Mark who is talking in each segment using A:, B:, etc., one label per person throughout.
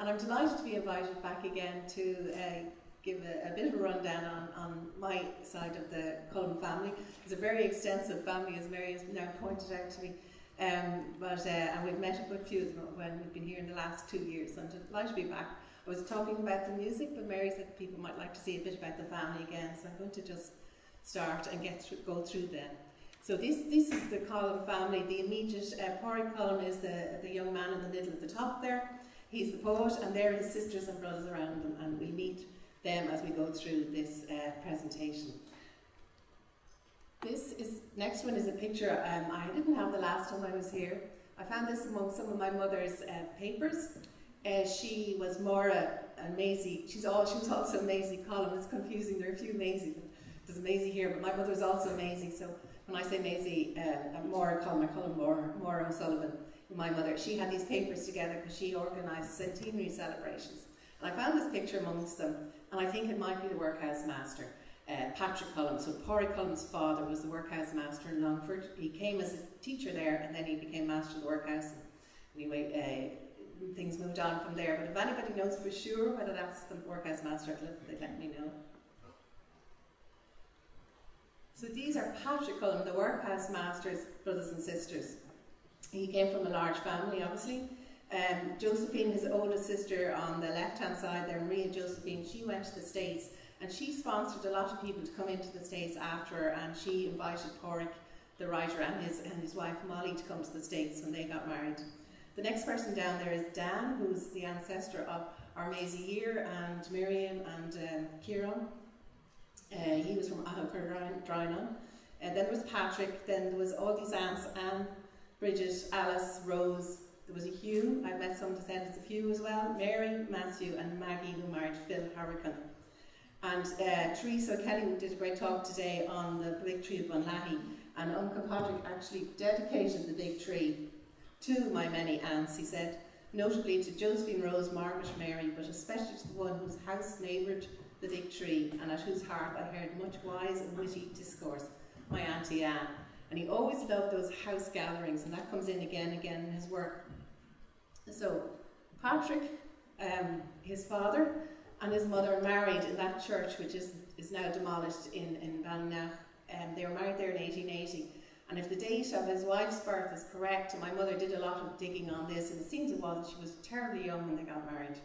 A: And I'm delighted to be invited back again to give a bit of a rundown on my side of the Cullen family. It's a very extensive family, as Mary has now pointed out to me. And we've met a good few of them when we've been here in the last 2 years. So I'm delighted to be back. I was talking about the music, but Mary said people might like to see a bit about the family again, so I'm going to just start and go through them. So this is the Cullen family. The immediate Pádraig Cullen is the young man in the middle at the top there. He's the poet, and there are his sisters and brothers around him, and we'll meet them as we go through this presentation. Next one is a picture I didn't have the last time I was here. I found this among some of my mother's papers. She was Maura and Maisie. She was also Maisie Cullen. It's confusing. There are a few Maisie. There's a Maisie here, but my mother's also Maisie. So when I say Maisie, Maura Cullen, I call her Maura O'Sullivan. My mother, she had these papers together because she organised centenary celebrations. And I found this picture amongst them, and I think it might be the workhouse master, Patrick Cullen. So Pádraig Cullen's father was the workhouse master in Longford. He came as a teacher there, and then he became master of the workhouse. Anyway, things moved on from there. But if anybody knows for sure whether that's the workhouse master, they'd let me know. So these are Patrick Cullen, the workhouse master's brothers and sisters. He came from a large family, obviously. Josephine, his oldest sister on the left-hand side there, Maria Josephine, she went to the States, and she sponsored a lot of people to come into the States after her, and she invited Pádraig, the writer, and his wife Molly to come to the States when they got married. The next person down there is Dan, who's the ancestor of our Maisie here, and Miriam and Kieran. He was from Athol-Drynon. Then there was Patrick, then there was all these aunts, Anne, Bridget, Alice, Rose, there was a Hugh, I've met some descendants of Hugh as well, Mary, Matthew and Maggie, who married Phil Harrican. And Teresa Kelly did a great talk today on the big tree of Bunlahi, and Uncle Patrick actually dedicated the big tree to my many aunts, he said, notably to Josephine, Rose, Margaret, Mary, but especially to the one whose house neighboured the big tree, and at whose heart I heard much wise and witty discourse, my Auntie Anne. And he always loved those house gatherings, and that comes in again and again in his work. So Patrick, his father and his mother married in that church, which is now demolished in Ballina. They were married there in 1880. And if the date of his wife's birth is correct, and my mother did a lot of digging on this, and it seems it was, she was terribly young when they got married.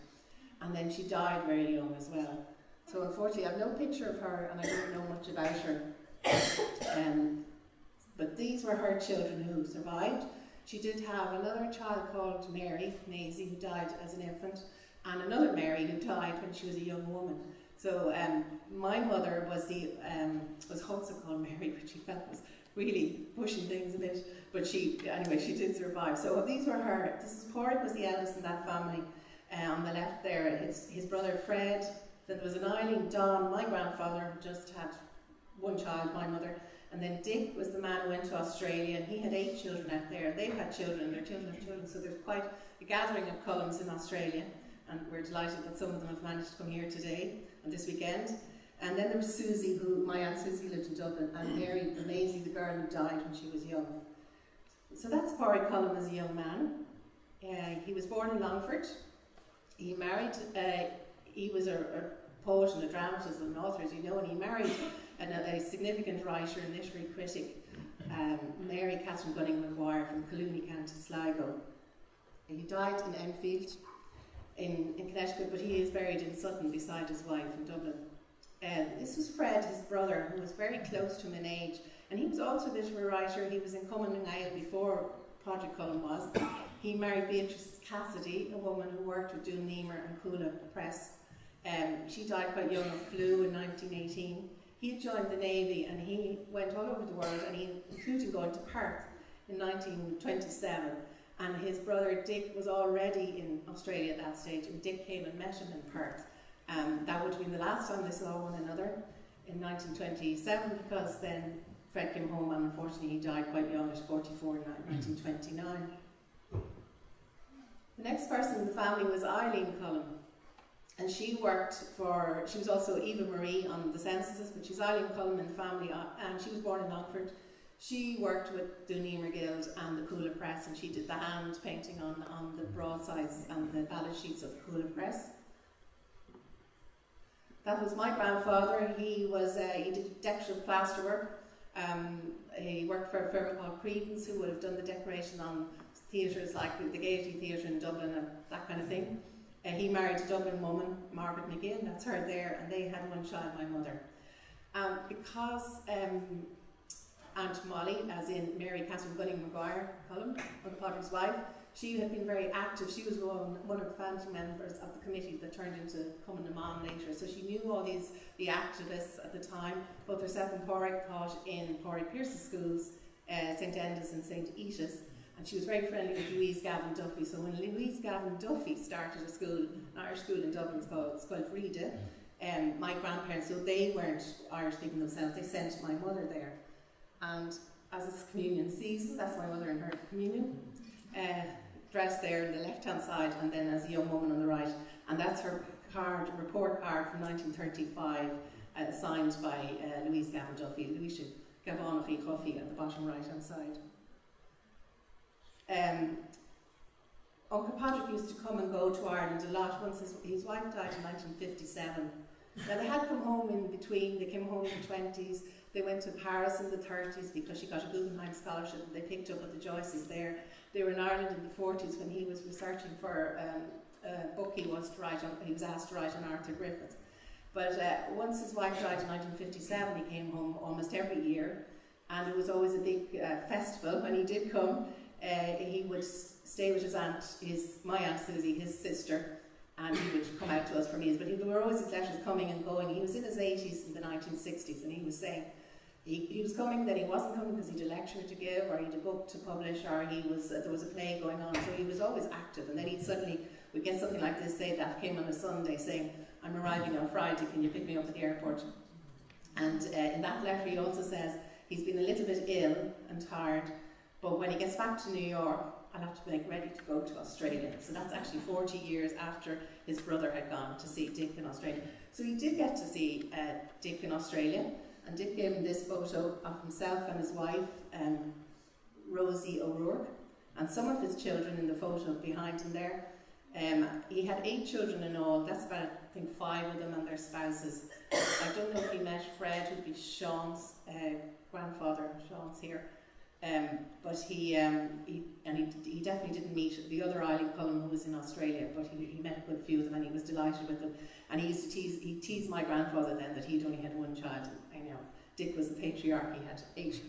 A: And then she died very young as well. So unfortunately I have no picture of her, and I don't know much about her. But these were her children who survived. She did have another child called Mary, Maisie, who died as an infant, and another Mary who died when she was a young woman. So my mother was also called Mary, but she felt was really pushing things a bit. But anyway, she did survive. So these were her. Pádraig was the eldest in that family. On the left there, his brother Fred. Then there was an Eileen, Don, my grandfather just had one child, my mother. And then Dick was the man who went to Australia, and he had 8 children out there. They've had children, and their children have children, so there's quite a gathering of Cullens in Australia, and we're delighted that some of them have managed to come here today and this weekend. And then there was Susie, my Aunt Susie lived in Dublin, and Mary, the Maisie, the girl who died when she was young. So that's Pádraig Cullen as a young man. He was born in Longford. He married, he was a poet and a dramatist and an author, as you know, and he married a significant writer and literary critic, Mary Catherine Gunning Maguire from Clíona, County Sligo. He died in Enfield in Connecticut, but he is buried in Sutton beside his wife in Dublin. This was Fred, his brother, who was very close to him in age, and he was also a literary writer. He was in Cumann na nGaedheal before Pádraig Cullen was. He married Beatrice Cassidy, a woman who worked with Doon Niemer and Coola Press. She died quite young of flu in 1918. He had joined the Navy, and he went all over the world, and he included going to Perth in 1927. And his brother Dick was already in Australia at that stage, and Dick came and met him in Perth. That would have been the last time they saw one another in 1927, because then Fred came home, and unfortunately he died quite young at 44 in 1929. The next person in the family was Eileen Cullen. And she was also Eva Marie on the censuses, but she's Eileen Cullen in the family, and she was born in Longford. She worked with Dunedin Guild and the Coola Press, and she did the hand painting on the broadsides and the ballad sheets of the Coola Press. That was my grandfather. He did decorative plasterwork. He worked for a firm called Credence, who would have done the decoration on theatres like the Gaiety Theatre in Dublin and that kind of thing. He married a Dublin woman, Margaret McGinn, that's her there, and they had one child, my mother. Because Aunt Molly, as in Mary Catherine Gunning Maguire, Colin, Potter's wife, she had been very active. She was one of the founding members of the committee that turned into Cumann na Mán later. So she knew all the activists at the time. Both herself and Pádraig taught in Pádraig Pearse's schools, St Enda's and St Eata's. And she was very friendly with Louise Gavin Duffy. So when Louise Gavin Duffy started a school, an Irish school in Dublin, it's called Frida, my grandparents, so they weren't Irish speaking themselves, they sent my mother there. And as it's communion season, that's my mother in her communion, dressed there on the left hand side, and then as a young woman on the right. And that's her report card from 1935, signed by Louise Gavin Duffy, Louise Gavin Duffy at the bottom right hand side. Uncle Patrick used to come and go to Ireland a lot. Once his wife died in 1957. Now they had come home in between. They came home in the 20s. They went to Paris in the 30s because she got a Guggenheim scholarship, and they picked up with the Joyces there. They were in Ireland in the 40s when he was researching for a book he was asked to write on Arthur Griffith. But once his wife died in 1957, he came home almost every year, and it was always a big festival when he did come. He would stay with his aunt, my Aunt Susie, his sister, and he would come out to us for meals. But there were always his letters coming and going. He was in his 80s in the 1960s, and he was saying he was coming, then he wasn't coming because he had a lecture to give, or he had a book to publish, or there was a play going on. So he was always active, and then we'd get something like this, say that came on a Sunday saying, "I'm arriving on Friday, can you pick me up at the airport?" And in that letter he also says he's been a little bit ill and tired, but when he gets back to New York, I'll have to make ready to go to Australia. So that's actually 40 years after his brother had gone to see Dick in Australia. So he did get to see Dick in Australia, and Dick gave him this photo of himself and his wife, Rosie O'Rourke, and some of his children in the photo behind him there. He had 8 children in all. That's about, I think, 5 of them and their spouses. I don't know if he met Fred, who'd be Sean's grandfather. Sean's here. But he definitely didn't meet the other Eileen Cullen who was in Australia, but he met a good few of them, and he was delighted with them. And he used to tease my grandfather then that he'd only had 1 child. And, Dick was the patriarch, he had 8.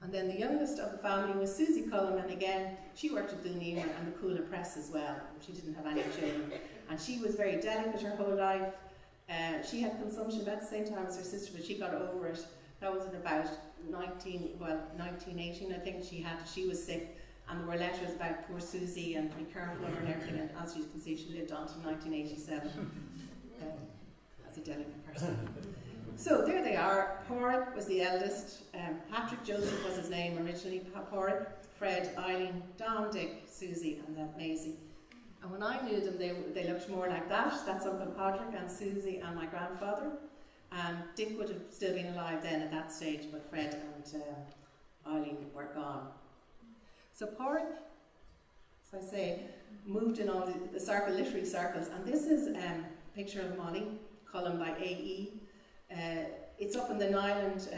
A: And then the youngest of the family was Susie Cullen, and again, she worked at Dunedin and the Coola Press as well. She didn't have any children. And she was very delicate her whole life. She had consumption about the same time as her sister, but she got over it. That was in about 1918, I think. She was sick, and there were letters about poor Susie and be careful of her and everything. And as you can see, she lived on to 1987 as a delicate person. So there they are. Pádraig was the eldest. Patrick Joseph was his name originally. Pádraig, Fred, Eileen, Don, Dick, Susie, and then Maisie. And when I knew them, they looked more like that. That's Uncle Pádraig and Susie and my grandfather. And Dick would have still been alive then at that stage, but Fred and Eileen were gone. So Pádraig, as I say, moved in all the literary circles, and this is a picture of Molly Cullen by A.E. It's up in the Nyland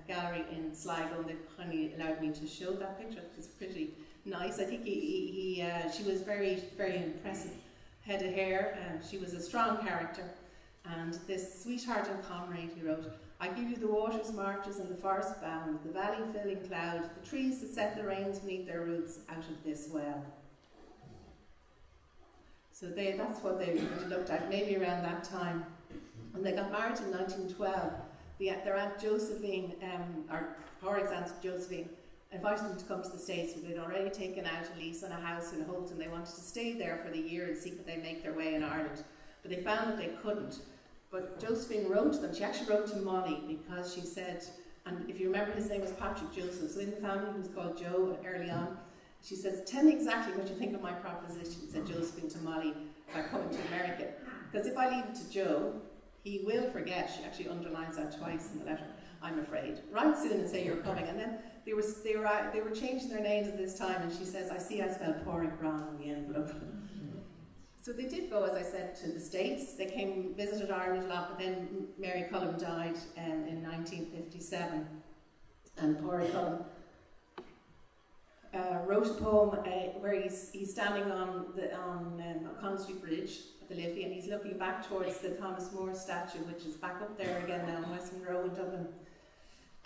A: Gallery in Sligo, and they've kindly allowed me to show that picture. It's pretty nice. I think she was very, very impressive head of hair, and she was a strong character. And this sweetheart and comrade, he wrote, "I give you the waters, marches, and the forest bound, the valley filling cloud, the trees that set the rains beneath their roots out of this well." So that's what they would have looked at, maybe around that time. And they got married in 1912. Their Aunt Josephine, or Pádraig's Aunt Josephine, invited them to come to the States. They'd already taken out a lease on a house in Holt, and they wanted to stay there for the year and see could they make their way in Ireland. But they found that they couldn't. But Josephine wrote to them. She actually wrote to Molly because she said, and if you remember, his name was Patrick Joseph, so in the family he was called Joe early on. She says, "Tell me exactly what you think of my proposition," said Josephine to Molly, "about coming to America. Because if I leave it to Joe, he will forget." She actually underlines that twice in the letter. I'm afraid, right soon and say you're coming. And then they were changing their names at this time, and she says, I see I spelled Pádraig wrong on the envelope. So they did go, as I said, to the States. They came, visited Ireland a lot, but then Mary Cullen died in 1957. And Pádraig Cullen wrote a poem where he's standing on O'Connell Street Bridge at the Liffey, and he's looking back towards the Thomas More statue, which is back up there again now in Western Row in Dublin.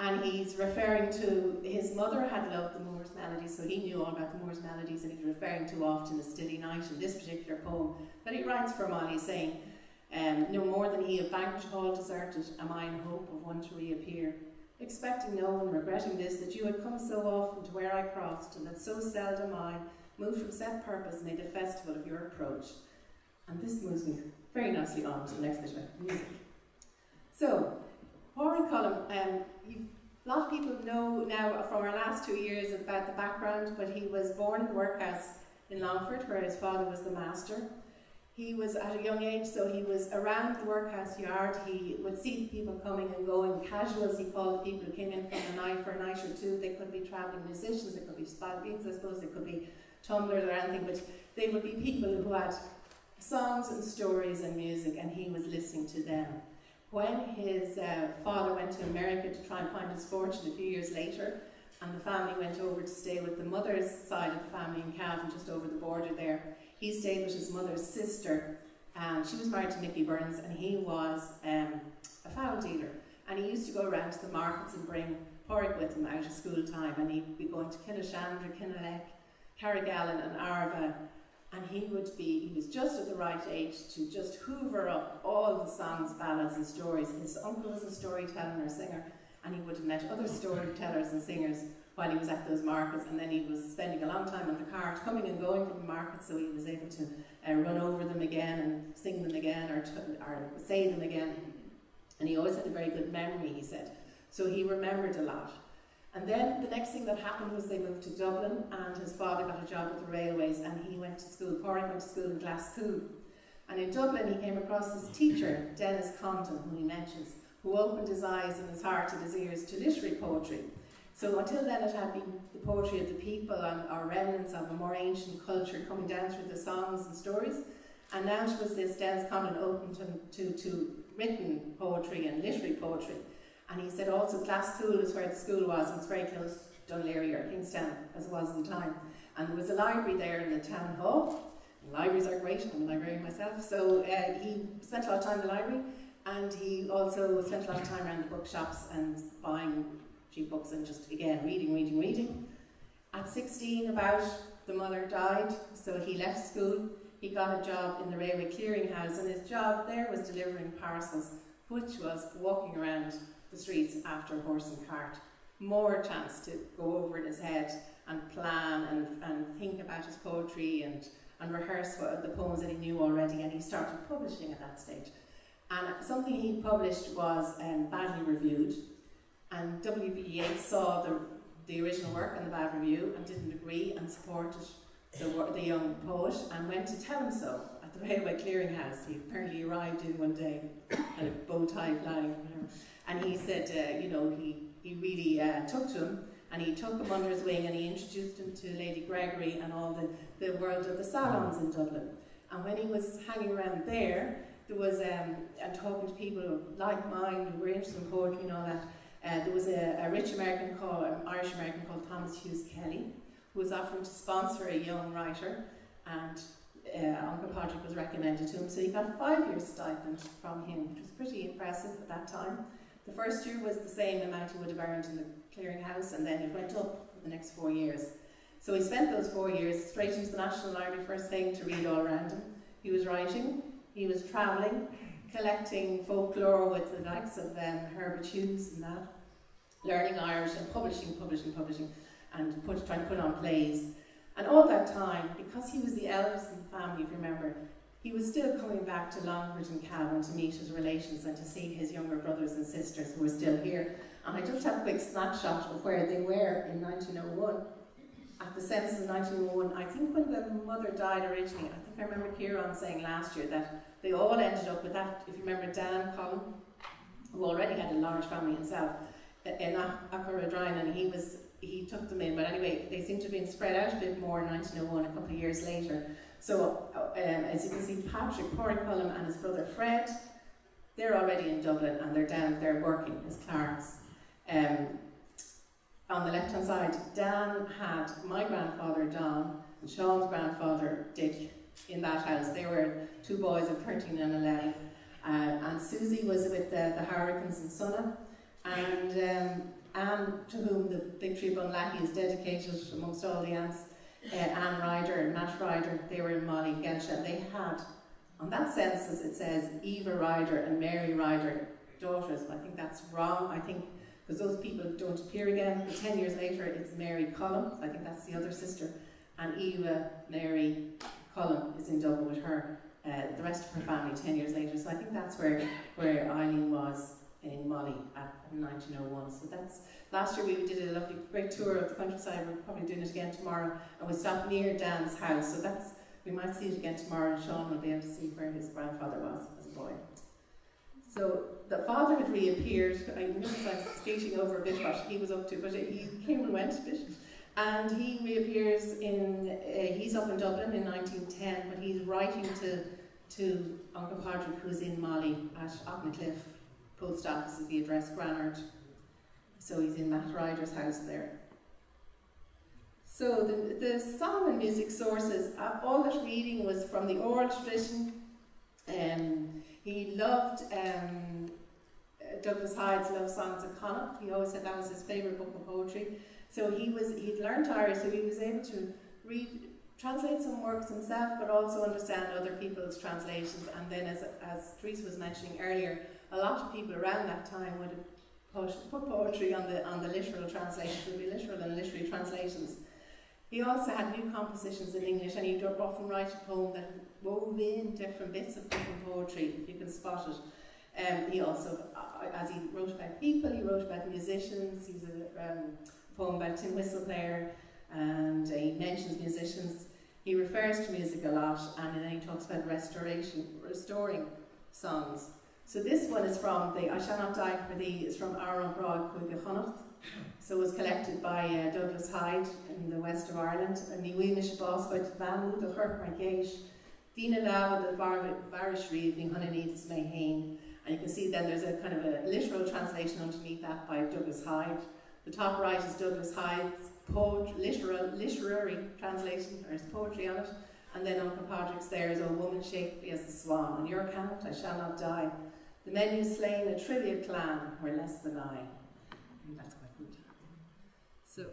A: And he's referring to his mother had loved the Moors melodies, so he knew all about the Moors melodies, and he's referring to Often a Steady Night in this particular poem that he writes for Molly, saying, no more than he of banquet hall deserted, am I in hope of one to reappear. Expecting no one, regretting this, that you had come so often to where I crossed, and that so seldom I, moved from set purpose, made a festival of your approach. And this moves me very nicely on to the next bit about music. So, Pádraig Cullen, a lot of people know now from our last 2 years about the background, but he was born in the workhouse in Longford, where his father was the master. He was at a young age, so he was around the workhouse yard. He would see people coming and going, casuals he called people who came in from the night for a night or two. They could be travelling musicians, they could be spalpeens, I suppose, they could be tumblers or anything, but they would be people who had songs and stories and music, and he was listening to them. When his father went to America to try and find his fortune a few years later, and the family went over to stay with the mother's side of the family in Cavan, just over the border there, he stayed with his mother's sister, and she was married to Nicky Burns, and he was a fowl dealer. And he used to go around to the markets and bring Pádraig with him out of school time, and he'd be going to Kinashandra, Kinalek, Carrigallen and Arva, and he was just at the right age to just hoover up all the songs, ballads and stories. His uncle was a storyteller and a singer, and he would have met other storytellers and singers while he was at those markets, and then he was spending a long time on the cart, coming and going from the markets, so he was able to run over them again and sing them again, or say them again. And he always had a very good memory, he said. So he remembered a lot. And then the next thing that happened was they moved to Dublin, and his father got a job with the railways, and he went to school. Pádraig went to school in Glasgow. And in Dublin he came across his teacher, Dennis Compton, who he mentions, who opened his eyes and his heart and his ears to literary poetry. So until then it had been the poetry of the people or remnants of a more ancient culture coming down through the songs and stories. And now it was this Dennis Compton open to written poetry and literary poetry. And he said also Glasgow was where the school was, and it's very close to Dunleary or Kingstown as it was at the time. And there was a library there in the town hall. And libraries are great, I'm a librarian myself. So he spent a lot of time in the library, and he also spent a lot of time around the bookshops and buying cheap books and just, again, reading. At 16 about, the mother died, so he left school. He got a job in the railway clearinghouse, and his job there was delivering parcels, which was walking around the streets after a horse and cart. More chance to go over in his head and plan and think about his poetry and rehearse the poems that he knew already, and he started publishing at that stage. And something he published was badly reviewed, and W.B. Yeats saw the original work and the bad review and didn't agree and supported the young poet, and went to tell him so at the railway clearinghouse. He apparently arrived in one day, had a bow tie flying, and he said, he really took to him, and he took him under his wing, and he introduced him to Lady Gregory and all the world of the salons in Dublin. And when he was hanging around there was, and talking to people like mine who were interested in poetry and all that, there was a rich American Irish American called Thomas Hughes Kelly, who was offering to sponsor a young writer, and Uncle Pádraig was recommended to him, so he got a 5-year stipend from him, which was pretty impressive at that time. The first year was the same amount he would have earned in the clearinghouse, and then it went up for the next 4 years. So he spent those 4 years straight into the National Library first thing to read all around him. He was writing, he was travelling, collecting folklore with the likes of Herbert Hughes and that, learning Irish and publishing, and trying to put on plays. And all that time, because he was the eldest in the family, if you remember, he was still coming back to Longford and Cavan to meet his relations and to see his younger brothers and sisters who were still here. And I just have a quick snapshot of where they were in 1901. At the census of 1901, I think when the mother died originally, I think I remember Kieran saying last year that they all ended up with that, if you remember Dan Cullen, who already had a large family himself, in Acheradrine, and he took them in. But anyway, they seem to have been spread out a bit more in 1901, a couple of years later. So as you can see, Patrick Corriculum and his brother Fred, they're already in Dublin, and they're working as clerks. On the left hand side, Dan had my grandfather Don and Sean's grandfather Dick in that house. They were two boys of 13 and 11. And Susie was with the Harricans in Sunna, and Anne, to whom the Big Tree Bunlahi is dedicated amongst all the aunts, Anne Ryder and Matt Ryder, they were in Molly Gelsha, and they had, on that census it says Eva Ryder and Mary Ryder, daughters. I think that's wrong, I think, because those people don't appear again. But 10 years later it's Mary Cullum, I think that's the other sister, and Eva Mary Cullum is in Dublin with her. The rest of her family 10 years later. So I think that's where Eileen was in Molly in 1901. So that's, last year we did a lovely, great tour of the countryside. We're probably doing it again tomorrow. And we stopped near Dan's house. So that's, we might see it again tomorrow, and Sean will be able to see where his grandfather was as a boy. So the father had reappeared. I noticed I'm skating over a bit what he was up to, but he came and went a bit. And he reappears in, he's up in Dublin in 1910, but he's writing to Uncle Patrick, who's in Molly at Auchnacliff. Post office is the address, Granard. So he's in Matt Ryder's house there. So the song and music sources, all that reading was from the oral tradition. He loved Douglas Hyde's Love Songs of Connacht. He always said that was his favourite book of poetry. So he'd learned Irish, so he was able to translate some works himself, but also understand other people's translations. And then, as Therese was mentioning earlier, a lot of people around that time would have put poetry on the literal translations. It would be literal and literary translations. He also had new compositions in English, and he'd often write a poem that wove in different bits of different poetry, if you can spot it. He also, as he wrote about people, he wrote about musicians. He's a poem about Tim Whistleplayer, and he mentions musicians. He refers to music a lot, and then he talks about restoring songs. So this one is from the I Shall Not Die for Thee, is from Aaron Broad Cuige Connacht. So it was collected by Douglas Hyde in the west of Ireland, and he winish bos by Van the Hurt my gate, Dina Lava the Varish Evening, Honey Needs May Hain. And you can see then there's a kind of a literal translation underneath that by Douglas Hyde. The top right is Douglas Hyde's literary translation, or his poetry on it, and then Uncle Patrick's there is, O woman shapely as the swan, on your account I shall not die. The men you slain a trivia clan were less than I. That's quite good. So,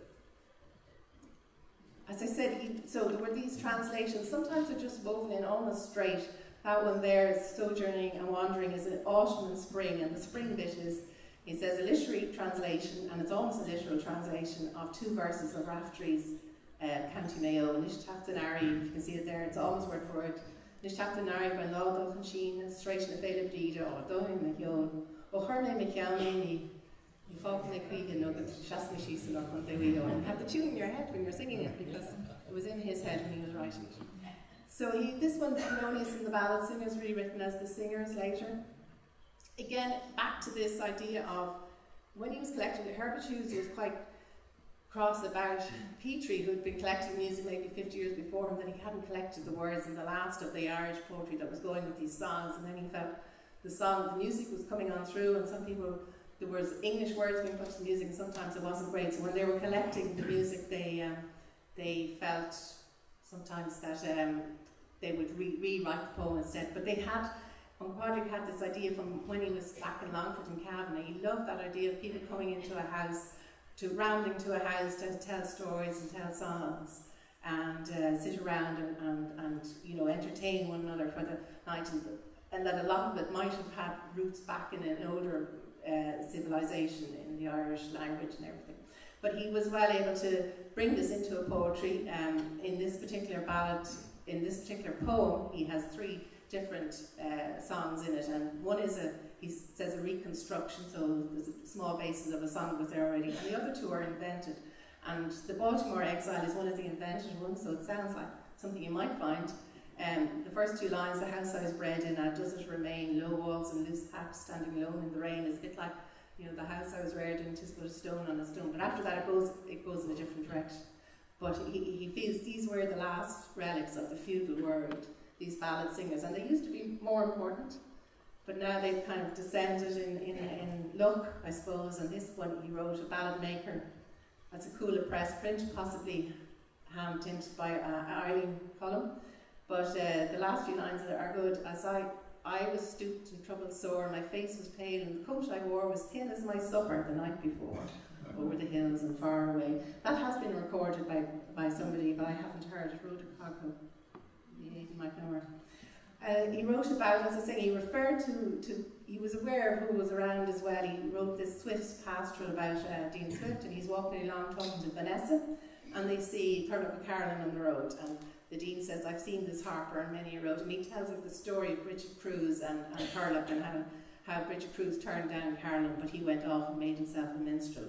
A: as I said, so there were these translations. Sometimes they're just woven in almost straight. That one there is sojourning and wandering is an autumn and spring, and the spring bit is, he says, a literary translation, and it's almost a literal translation of two verses of Raftery's County Mayo, Nishtachtanari, you can see it there, it's almost word for word. Nishtachtanari ben Lado Hanshin, Straight na Fela Brida, or Dohin Mayon, or Herme Mikiamini, you folk make vegan no good Shasmi Shisa on the video. And you have the tune in your head when you're singing it, because it was in his head when he was writing it. So this one, Polonius and the Ballad Singers, rewritten as the Singers later. Again, back to this idea of when he was collecting, Herbert Hughes was quite cross about Petrie, who had been collecting music maybe 50 years before him, that he hadn't collected the words in the last of the Irish poetry that was going with these songs, and then he felt the music was coming on through, and some people, there was English words being put to the music, and sometimes it wasn't great. So when they were collecting the music, they felt sometimes that they would rewrite the poem instead. But they had, Padraig had this idea from when he was back in Longford and Cavan. He loved that idea of people coming into a house, rambling to a house to tell stories and tell songs, and sit around and you know, entertain one another for the night, and that a lot of it might have had roots back in an older civilization in the Irish language and everything. But he was well able to bring this into a poetry. In this particular ballad, in this particular poem, he has three different songs in it, and one is he says a reconstruction, so there's a small basis of a song that was there already, and the other two are invented. And the Baltimore Exile is one of the invented ones, so it sounds like something you might find. The first two lines, the house I was bred in, does it remain, low walls and loose hat, standing alone in the rain, is a bit like you know, the house I was reared in, 'tis but a stone on a stone. But after that, it goes in a different direction. But he feels these were the last relics of the feudal world, these ballad singers, and they used to be more important. But now they've kind of descended in luck, I suppose, and this one he wrote, A Ballad Maker. That's a cool press print, possibly hand tinted by Eileen Cullum. But the last few lines are good. As I was stooped and troubled sore, my face was pale, and the coat I wore was thin as my supper the night before, over the hills and far away. That has been recorded by somebody, but I haven't heard it. Rhoda Coghill, you might know her. He wrote about, as I say, he referred to he was aware of who was around as well. He wrote this Swift pastoral about Dean Swift, and he's walking along talking to Vanessa, and they see turn up a Carolyn on the road, and the Dean says, I've seen this harper on many a road, and he tells her the story of Bridget Cruz and Turlock, and how Bridget Cruz turned down Carolyn, but he went off and made himself a minstrel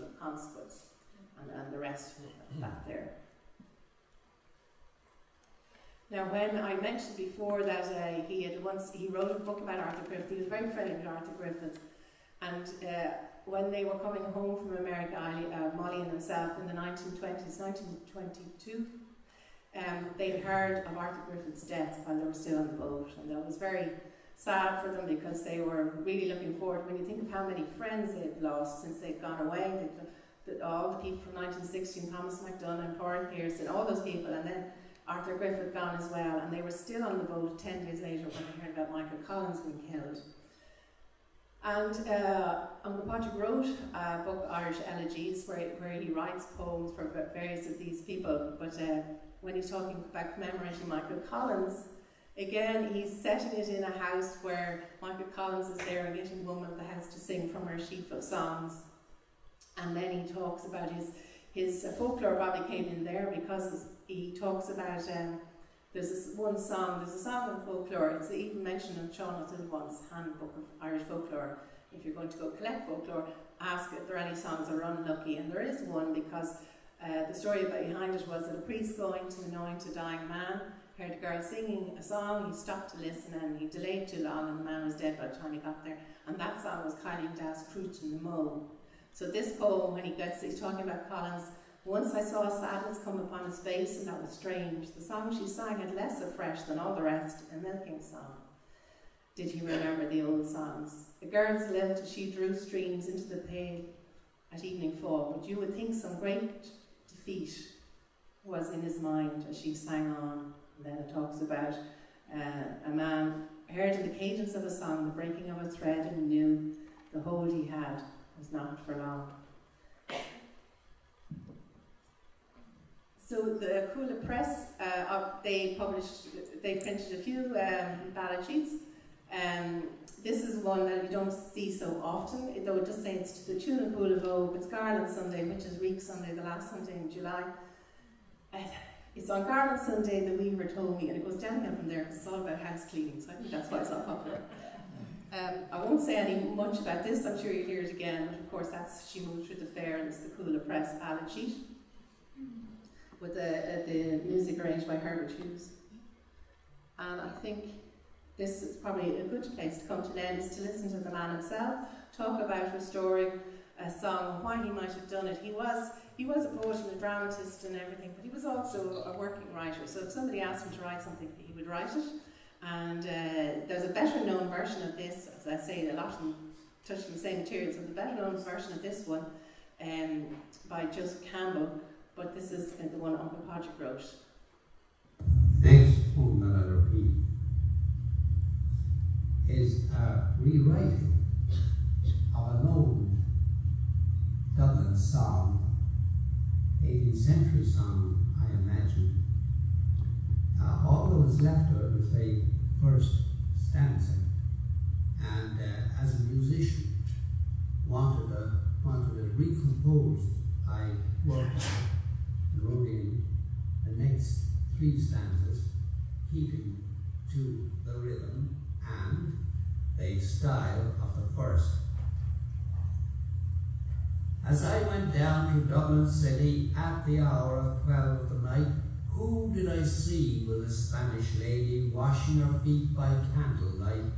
A: of consequence, and the rest of that there. Now, when I mentioned before that he wrote a book about Arthur Griffith, he was very friendly with Arthur Griffith, and when they were coming home from America, Molly and himself, in the 1920s, 1922, they heard of Arthur Griffith's death while they were still on the boat, and that was very sad for them because they were really looking forward. When you think of how many friends they've lost since they've gone away, all the people from 1916, Thomas MacDonagh, Paul Pierce, and all those people, and then Arthur Griffith gone as well, and they were still on the boat 10 days later when they heard about Michael Collins being killed. And Uncle Patrick wrote a book, Irish Elegies, where he writes poems for various of these people, but when he's talking about commemorating Michael Collins, again, he's setting it in a house where Michael Collins is there and getting the woman of the house to sing from her sheaf of songs. And then he talks about his folklore probably came in there because he talks about, there's a song in folklore, it's even mentioned in Sean O'Sullivan's Handbook of Irish Folklore. If you're going to go collect folklore, ask if there are any songs that are unlucky, and there is one because the story behind it was that a priest going to anoint a dying man heard a girl singing a song, he stopped to listen and he delayed too long and the man was dead by the time he got there, and that song was Kylie Das Cruch in the Mo. So this poem, when he's talking about Collins, once I saw sadness come upon his face, and that was strange. The song she sang had less of fresh than all the rest, a milking song. Did he remember the old songs? The girls lilt as she drew streams into the pale at evening fall, but you would think some great defeat was in his mind as she sang on. And then it talks about a man heard in the cadence of a song the breaking of a thread and knew the hold he had was not for long. So the Coola Press, they printed a few ballad sheets. This is one that you don't see so often, though it does say it's to the tune of Coola Vogue. It's Garland Sunday, which is Reek Sunday, the last Sunday in July. It's on Garland Sunday, the Weaver told me, and it goes downhill from there because it's all about house cleaning, so I think that's why it's not popular. I won't say any much about this, I'm sure you'll hear it again, but of course that's She Moved Through the Fair, and it's the Coola Press ballad sheet, with the music arranged by Herbert Hughes. And I think this is probably a good place to come to an end, is to listen to the man himself, talk about restoring a song, why he might have done it. He was a poet and a dramatist and everything, but he was also a working writer, so if somebody asked him to write something, he would write it. And there's a better known version of this, as I say, a lot of them touch on the same materials, so the better known version of this one by Joseph Campbell, but this is the one Uncle Patrick wrote.
B: Next poem that I'll repeat is a rewriting of an old Dublin song, 18th century song, I imagine. All that was left of it was the first stanza, and as a musician wanted it recomposed, I worked and wrote in the next three stanzas, keeping to the rhythm and the style of the first. As I went down to Dublin City at the hour of 12 of the night, who did I see with a Spanish lady washing her feet by candlelight?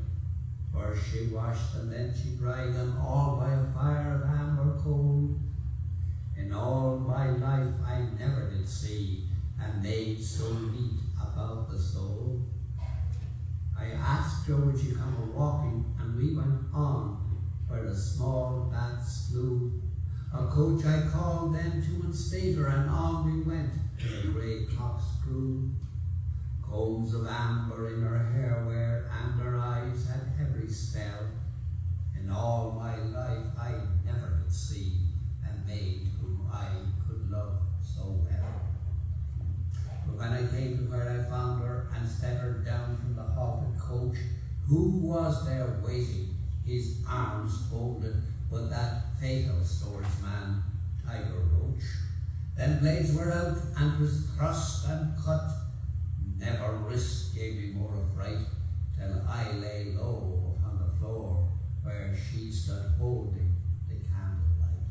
B: First she washed and then she dried them, all by a fire of amber cold. In all my life I never did see a maid so neat about the soul. I asked her would she come a-walking, and we went on where the small bats flew. A coach I called then to and stayed her, and on we went till the grey clocks grew. Combs of amber in her hair were, and her eyes had every spell. In all my life I never did see a maid whom I could love so well. But when I came to where I found her and set her down from the halted coach, who was there waiting, his arms folded, but that fatal swordsman, Tiger Roach? Then blades were out, and was thrust and cut. Never wrist gave me more affright, till I lay low upon the floor, where she stood holding the candlelight.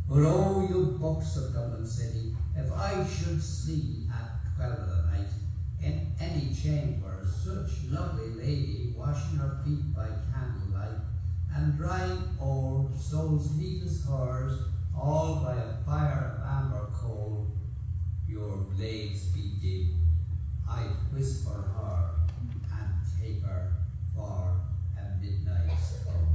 B: But oh, you books of Dublin City, if I should see at 12 of the night, in any chamber, such lovely lady washing her feet by candlelight, and drying o'er souls neat as hers, all by a fire of amber coal, your blades be dim, I'd whisper her and take her for a midnight stroll.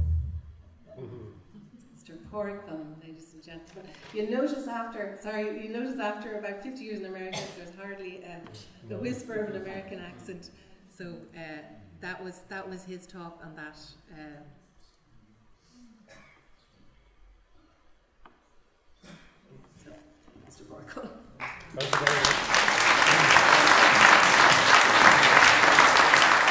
A: Mr. Corrigan, ladies and gentlemen. You'll notice after about 50 years in America, there's hardly the whisper of an American accent. So that was his talk on that